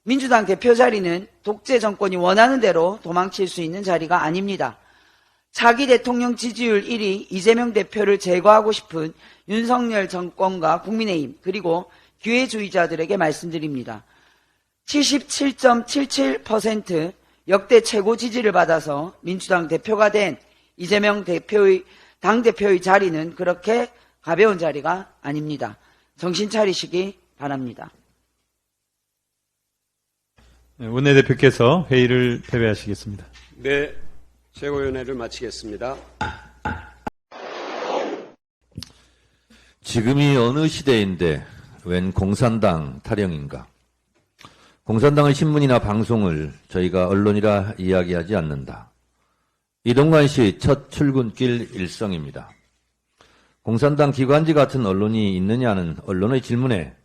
민주당 대표 자리는 독재 정권이 원하는 대로 도망칠 수 있는 자리가 아닙니다. 차기 대통령 지지율 1위 이재명 대표를 제거하고 싶은 윤석열 정권과 국민의힘 그리고 기회주의자들에게 말씀드립니다. 77.77% 역대 최고 지지를 받아서 민주당 대표가 된 이재명 대표의 당대표의 자리는 그렇게 가벼운 자리가 아닙니다. 정신 차리시기 바랍니다. 원내대표께서 회의를 패배하시겠습니다. 네, 최고위원회를 마치겠습니다. 지금이 어느 시대인데 웬 공산당 타령인가? 공산당의 신문이나 방송을 저희가 언론이라 이야기하지 않는다. 이동관 씨 첫 출근길 일성입니다. 공산당 기관지 같은 언론이 있느냐는 언론의 질문에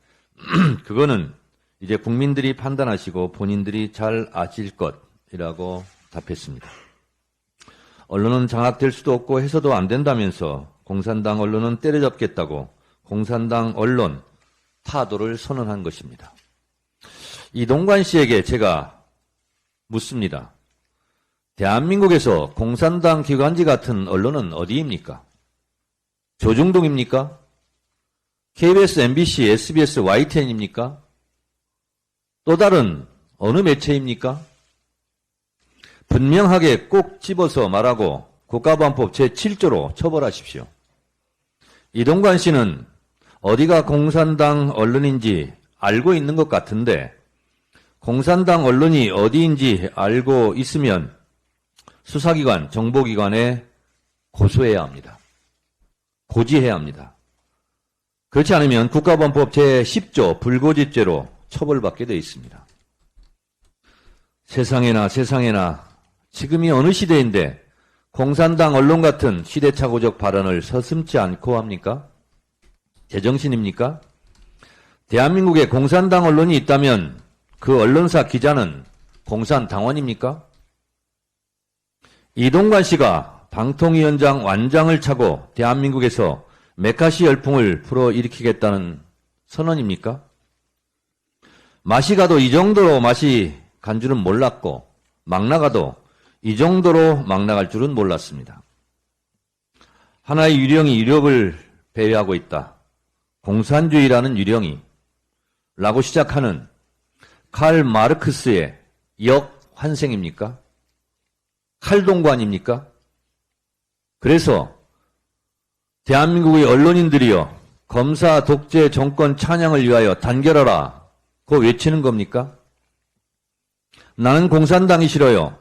그거는 이제 국민들이 판단하시고 본인들이 잘 아실 것이라고 답했습니다. 언론은 장악될 수도 없고 해서도 안 된다면서 공산당 언론은 때려잡겠다고 공산당 언론 타도를 선언한 것입니다. 이동관 씨에게 제가 묻습니다. 대한민국에서 공산당 기관지 같은 언론은 어디입니까? 조중동입니까? KBS, MBC, SBS, YTN입니까? 또 다른 어느 매체입니까? 분명하게 꼭 집어서 말하고 국가보안법 제7조로 처벌하십시오. 이동관 씨는 어디가 공산당 언론인지 알고 있는 것 같은데 공산당 언론이 어디인지 알고 있으면 수사기관, 정보기관에 고소해야 합니다. 고지해야 합니다. 그렇지 않으면 국가보안법 제10조 불고지죄로 처벌받게 되어 있습니다. 세상에나 지금이 어느 시대인데 공산당 언론 같은 시대착오적 발언을 서슴지 않고 합니까? 제정신입니까? 대한민국에 공산당 언론이 있다면 그 언론사 기자는 공산당원입니까? 이동관 씨가 방통위원장 완장을 차고 대한민국에서 메카시 열풍을 불어일으키겠다는 선언입니까? 맛이 가도 이 정도로 맛이 간 줄은 몰랐고 막 나가도 이 정도로 막 나갈 줄은 몰랐습니다. 하나의 유령이 유력을 배회하고 있다. 공산주의라는 유령이 라고 시작하는 칼 마르크스의 역환생입니까? 칼동관입니까? 그래서 대한민국의 언론인들이여 검사 독재 정권 찬양을 위하여 단결하라 고 외치는 겁니까? 나는 공산당이 싫어요.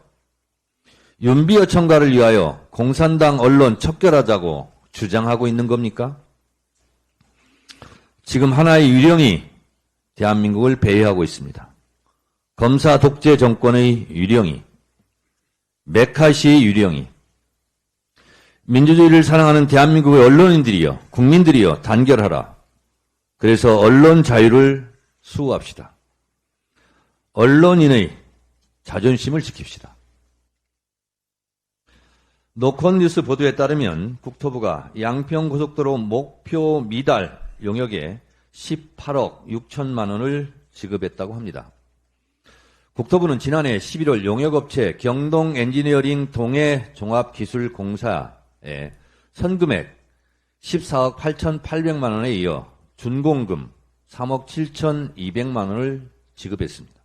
윤비어 청가를 위하여 공산당 언론 척결하자고 주장하고 있는 겁니까? 지금 하나의 유령이 대한민국을 배회하고 있습니다. 검사 독재 정권의 유령이, 메카시의 유령이, 민주주의를 사랑하는 대한민국의 언론인들이여, 국민들이여 단결하라. 그래서 언론 자유를 수호합시다. 언론인의 자존심을 지킵시다. 노컷뉴스 보도에 따르면 국토부가 양평고속도로 목표 미달 용역에 18억 6천만 원을 지급했다고 합니다. 국토부는 지난해 11월 용역업체 경동엔지니어링 동해종합기술공사에 선금액 14억 8,800만 원에 이어 준공금 3억 7,200만 원을 지급했습니다.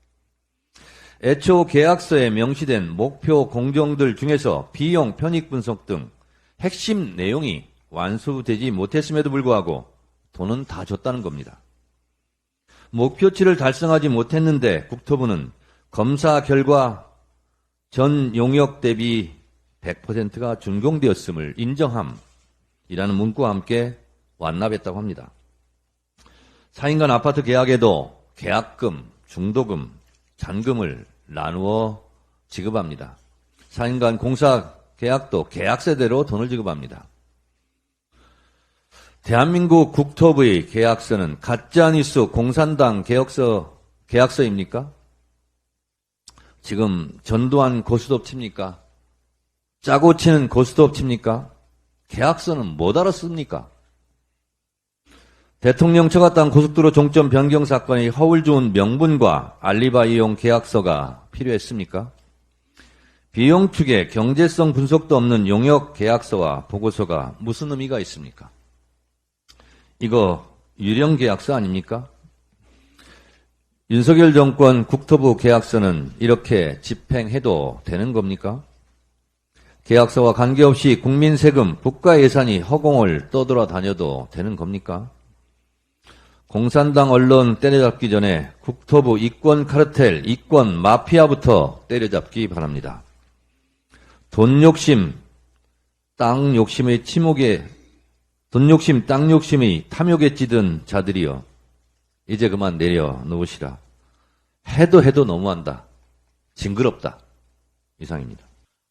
애초 계약서에 명시된 목표 공정들 중에서 비용 편익 분석 등 핵심 내용이 완수되지 못했음에도 불구하고 돈은 다 줬다는 겁니다. 목표치를 달성하지 못했는데 국토부는 검사 결과 전 용역 대비 100%가 준공되었음을 인정함이라는 문구와 함께 완납했다고 합니다. 4인간 아파트 계약에도 계약금, 중도금, 잔금을 나누어 지급합니다. 4인간 공사 계약도 계약세대로 돈을 지급합니다. 대한민국 국토부의 계약서는 가짜뉴스 공산당 계약서입니까? 지금 전두환 고스톱 칩니까? 짜고 치는 고스톱 칩니까? 계약서는 못 알아씁니까? 대통령 처갓당 고속도로 종점 변경 사건의 허울 좋은 명분과 알리바이용 계약서가 필요했습니까? 비용 축에 경제성 분석도 없는 용역 계약서와 보고서가 무슨 의미가 있습니까? 이거 유령 계약서 아닙니까? 윤석열 정권 국토부 계약서는 이렇게 집행해도 되는 겁니까? 계약서와 관계없이 국민 세금, 국가 예산이 허공을 떠돌아다녀도 되는 겁니까? 공산당 언론 때려잡기 전에 국토부 이권 카르텔, 이권 마피아부터 때려잡기 바랍니다. 돈 욕심, 땅 욕심의 탐욕에 찌든 자들이여, 이제 그만 내려놓으시라. 해도 너무한다. 징그럽다. 이상입니다.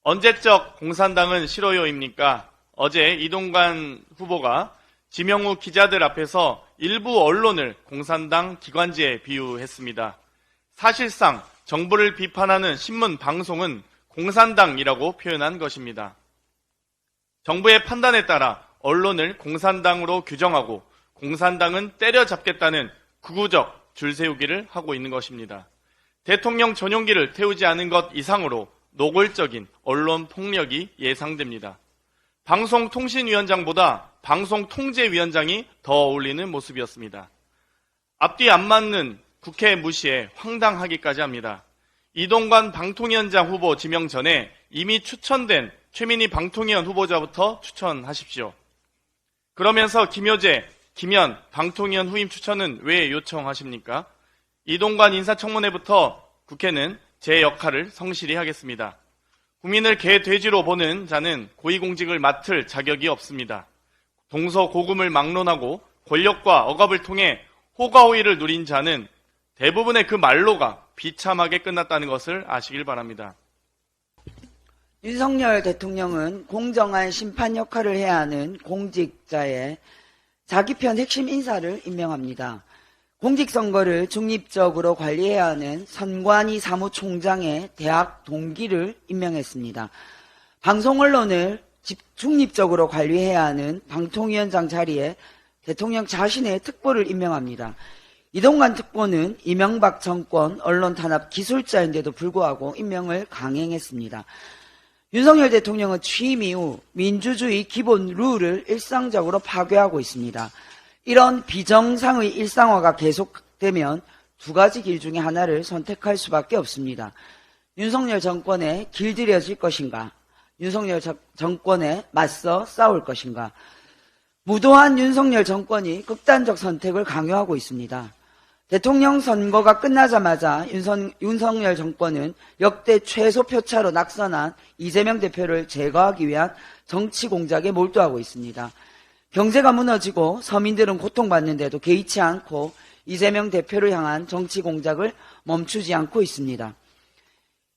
언제적 공산당은 싫어요입니까? 어제 이동관 후보가 지명우 기자들 앞에서 일부 언론을 공산당 기관지에 비유했습니다. 사실상 정부를 비판하는 신문 방송은 공산당이라고 표현한 것입니다. 정부의 판단에 따라 언론을 공산당으로 규정하고 공산당은 때려잡겠다는 극우적 줄세우기를 하고 있는 것입니다. 대통령 전용기를 태우지 않은 것 이상으로 노골적인 언론 폭력이 예상됩니다. 방송통신위원장보다 방송통제위원장이 더 어울리는 모습이었습니다. 앞뒤 안 맞는 국회 무시에 황당하기까지 합니다. 이동관 방통위원장 후보 지명 전에 이미 추천된 최민희 방통위원 후보자부터 추천하십시오. 그러면서 김효재, 김현 방통위원 후임 추천은 왜 요청하십니까? 이동관 인사청문회부터 국회는 제 역할을 성실히 하겠습니다. 국민을 개돼지로 보는 자는 고위공직을 맡을 자격이 없습니다. 동서고금을 막론하고 권력과 억압을 통해 호가호위를 누린 자는 대부분의 그 말로가 비참하게 끝났다는 것을 아시길 바랍니다. 윤석열 대통령은 공정한 심판 역할을 해야 하는 공직자의 자기 편 핵심 인사를 임명합니다. 공직선거를 중립적으로 관리해야 하는 선관위 사무총장의 대학 동기를 임명했습니다. 방송 언론을 중립적으로 관리해야 하는 방통위원장 자리에 대통령 자신의 특보를 임명합니다. 이동관 특보는 이명박 정권 언론 탄압 기술자인데도 불구하고 임명을 강행했습니다. 윤석열 대통령은 취임 이후 민주주의 기본 룰을 일상적으로 파괴하고 있습니다. 이런 비정상의 일상화가 계속되면 두 가지 길 중에 하나를 선택할 수밖에 없습니다. 윤석열 정권에 길들여질 것인가, 윤석열 정권에 맞서 싸울 것인가. 무도한 윤석열 정권이 극단적 선택을 강요하고 있습니다. 대통령 선거가 끝나자마자 윤석열 정권은 역대 최소 표차로 낙선한 이재명 대표를 제거하기 위한 정치 공작에 몰두하고 있습니다. 경제가 무너지고 서민들은 고통받는데도 개의치 않고 이재명 대표를 향한 정치 공작을 멈추지 않고 있습니다.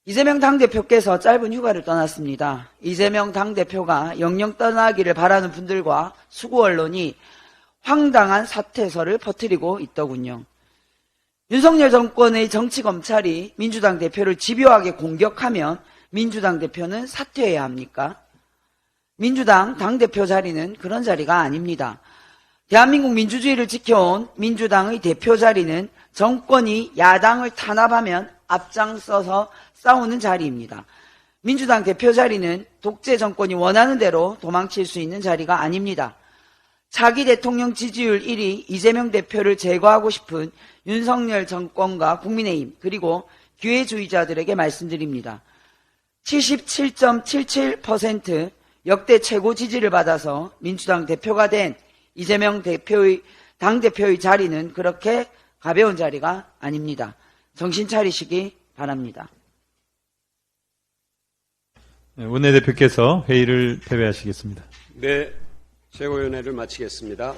이재명 당대표께서 짧은 휴가를 떠났습니다. 이재명 당대표가 영영 떠나기를 바라는 분들과 수구 언론이 황당한 사퇴설을 퍼뜨리고 있더군요. 윤석열 정권의 정치검찰이 민주당 대표를 집요하게 공격하면 민주당 대표는 사퇴해야 합니까? 민주당 당대표 자리는 그런 자리가 아닙니다. 대한민국 민주주의를 지켜온 민주당의 대표 자리는 정권이 야당을 탄압하면 앞장서서 싸우는 자리입니다. 민주당 대표 자리는 독재 정권이 원하는 대로 도망칠 수 있는 자리가 아닙니다. 차기 대통령 지지율 1위 이재명 대표를 제거하고 싶은 윤석열 정권과 국민의힘 그리고 기회주의자들에게 말씀드립니다. 77.77% 역대 최고 지지를 받아서 민주당 대표가 된 이재명 당대표의 자리는 그렇게 가벼운 자리가 아닙니다. 정신 차리시기 바랍니다. 원내대표께서 회의를 패배하시겠습니다. 네, 최고위원회를 마치겠습니다.